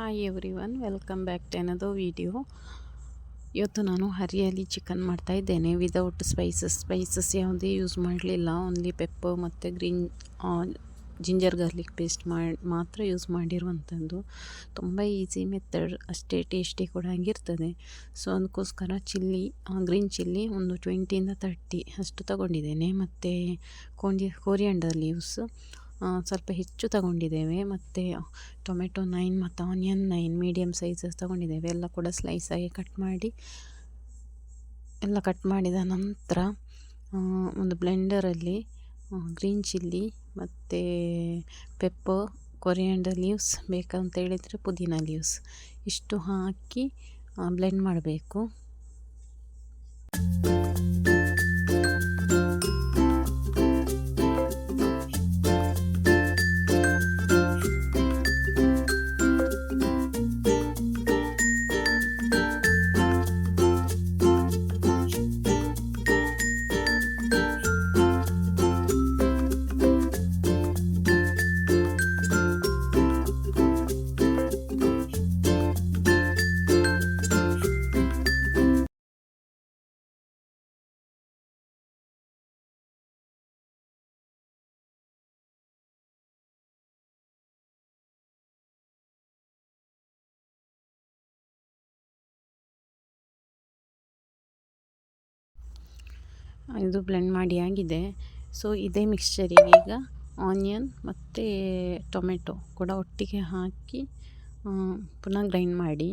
Hi everyone, welcome back to another video. ಇವತ್ತು ನಾನು hariyali chicken ಮಾಡ್ತಾಯಿದ್ದೇನೆ ವಿದೌಟ್ ಸ್ಪೈಸಸ್ ಯಾವುದೇ ಯೂಸ್ ಮಾಡಲಿಲ್ಲ. ಓನ್ಲಿ ಪೆಪ್ಪರ್ ಮತ್ತು ಜಿಂಜರ್ ಗಾರ್ಲಿಕ್ ಪೇಸ್ಟ್ ಮಾತ್ರ ಯೂಸ್ ಮಾಡಿರುವಂಥದ್ದು. ತುಂಬ ಈಸಿ ಮೆಥಡ್, ಅಷ್ಟೇ ಟೇಸ್ಟಿ ಕೂಡ ಆಗಿರ್ತದೆ. ಸೊ ಅದಕ್ಕೋಸ್ಕರ ಗ್ರೀನ್ ಚಿಲ್ಲಿ ಒಂದು 20-30 ಅಷ್ಟು ತಗೊಂಡಿದ್ದೇನೆ. ಮತ್ತು ಕೊರಿಯಾಂಡರ್ ಲೀವ್ಸ್ ಸ್ವಲ್ಪ ಹೆಚ್ಚು ತಗೊಂಡಿದ್ದೇವೆ. ಮತ್ತು ಟೊಮೆಟೊ 9 ಮತ್ತು ಆನಿಯನ್ 9 ಮೀಡಿಯಮ್ ಸೈಜಸ್ ತಗೊಂಡಿದ್ದೇವೆ. ಎಲ್ಲ ಕೂಡ ಸ್ಲೈಸಾಗಿ ಕಟ್ ಮಾಡಿದ ನಂತರ ಒಂದು ಬ್ಲೆಂಡರಲ್ಲಿ ಗ್ರೀನ್ ಚಿಲ್ಲಿ ಮತ್ತು ಪೆಪ್ಪರ್, ಕೊರಿಯಾಂಡರ್ ಲೀವ್ಸ್, ಬೇಕಂತ ಹೇಳಿದರೆ ಪುದೀನ ಲೀವ್ಸ್ ಇಷ್ಟು ಹಾಕಿ ಬ್ಲೆಂಡ್ ಮಾಡಬೇಕು. ಇದು ಬ್ಲೆಂಡ್ ಮಾಡಿ ಆಗಿದೆ. ಸೊ ಇದೇ ಮಿಕ್ಸ್ಚರಿಗೆ ಈಗ ಆನಿಯನ್ ಮತ್ತು ಟೊಮೆಟೊ ಕೂಡ ಒಟ್ಟಿಗೆ ಹಾಕಿ ಪುನಃ ಗ್ರೈಂಡ್ ಮಾಡಿ.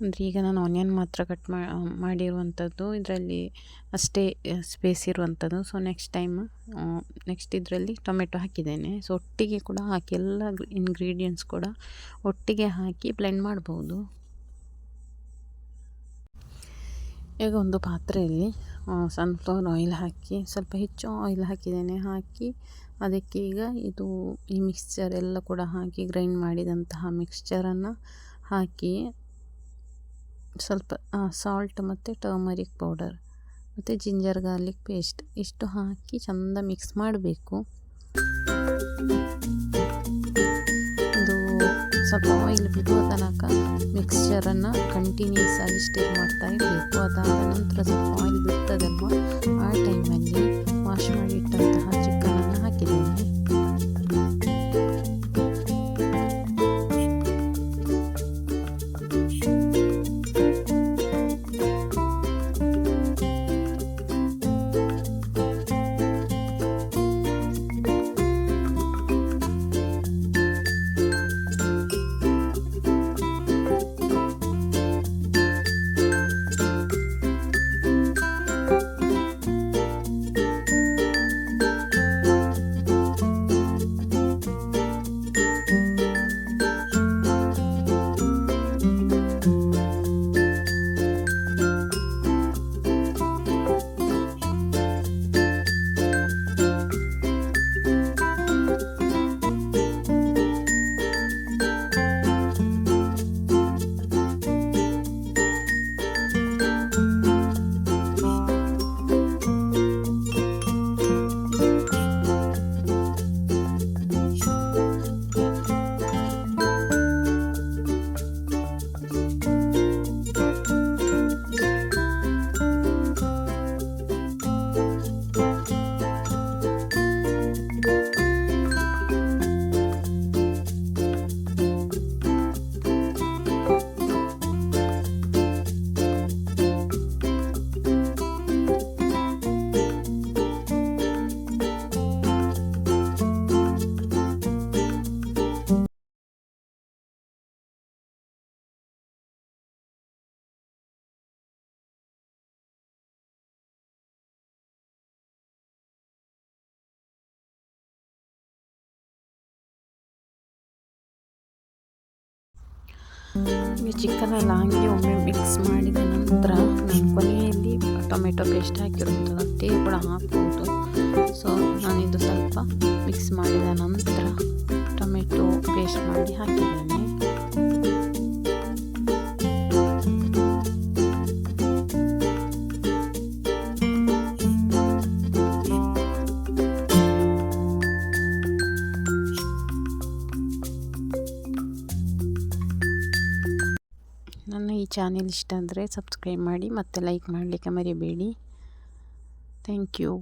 ಅಂದರೆ ಈಗ ನಾನು ಆನಿಯನ್ ಮಾತ್ರ ಕಟ್ ಮಾಡಿರುವಂಥದ್ದು, ಇದರಲ್ಲಿ ಅಷ್ಟೇ ಸ್ಪೇಸ್ ಇರುವಂಥದ್ದು. ಸೊ ನೆಕ್ಸ್ಟ್ ಇದರಲ್ಲಿ ಟೊಮೆಟೊ ಹಾಕಿದ್ದೇನೆ. ಸೊ ಒಟ್ಟಿಗೆ ಕೂಡ ಹಾಕಿ ಎಲ್ಲ ಇಂಗ್ರೀಡಿಯೆಂಟ್ಸ್ ಕೂಡ ಒಟ್ಟಿಗೆ ಹಾಕಿ ಬ್ಲೆಂಡ್ ಮಾಡ್ಬೋದು. ಈಗ ಒಂದು ಪಾತ್ರೆಯಲ್ಲಿ ಸನ್ಫ್ಲವರ್ ಆಯಿಲ್ ಹಾಕಿ, ಸ್ವಲ್ಪ ಹೆಚ್ಚು ಆಯಿಲ್ ಹಾಕಿದ್ದೇನೆ. ಹಾಕಿ ಅದಕ್ಕೆ ಈಗ ಈ ಮಿಕ್ಸ್ಚರ್ ಎಲ್ಲ ಕೂಡ ಹಾಕಿ ಗ್ರೈಂಡ್ ಮಾಡಿದಂತಹ ಮಿಕ್ಸ್ಚರನ್ನು ಹಾಕಿ, ಸ್ವಲ್ಪ ಸಾಲ್ಟ್ ಮತ್ತು ಟರ್ಮರಿಕ್ ಪೌಡರ್ ಮತ್ತು ಜಿಂಜರ್ ಗಾರ್ಲಿಕ್ ಪೇಸ್ಟ್ ಇಷ್ಟು ಹಾಕಿ ಚೆಂದ ಮಿಕ್ಸ್ ಮಾಡಬೇಕು. ಸ್ವಲ್ಪ ಆಯಿಲ್ ಬಿಡುವ ತನಕ ಮಿಕ್ಸ್ಚರನ್ನು ಕಂಟಿನ್ಯೂಸ್ ಆಗಿ ಸ್ಟಿರ್ ಮಾಡ್ತಾ ಇರಬೇಕು. ಅದಾದ ನಂತರ ಸ್ವಲ್ಪ ಆಯಿಲ್ ಬಿಡ್ತದಲ್ವ, ಆ ಟೈಮಲ್ಲಿ ವಾಶ್ ಮಾಡಿ ಇಟ್ಟಂತಹ ಚಿಕನನ್ನು ಹಾಕಿದ್ದೇನೆ. ಈ ಚಿಕನೆಲ್ಲ ಹಾಗೆ ಒಮ್ಮೆ ಮಿಕ್ಸ್ ಮಾಡಿದ ನಂತರ ನಾನು ಕೊನೆಯಲ್ಲಿ ಟೊಮೆಟೊ ಪೇಸ್ಟ್ ಹಾಕಿರುವಂಥದ್ದು ಅಷ್ಟೇ ಕೂಡ ಹಾಕ್ಬೋದು. ಸೊ ನಾನಿದು ಸ್ವಲ್ಪ ಮಿಕ್ಸ್ ಮಾಡಿದ ನಂತರ ಟೊಮೆಟೊ ಪೇಸ್ಟ್ ಮಾಡಿ ಹಾಕಿದ್ದೇನೆ. ನನ್ನ ಈ ಚಾನೆಲ್ ಇಷ್ಟ ಆದರೆ ಸಬ್ಸ್ಕ್ರೈಬ್ ಮಾಡಿ ಮತ್ತು ಲೈಕ್ ಮಾಡಲಿಕ್ಕೆ ಮರಿಬೇಡಿ. Thank you.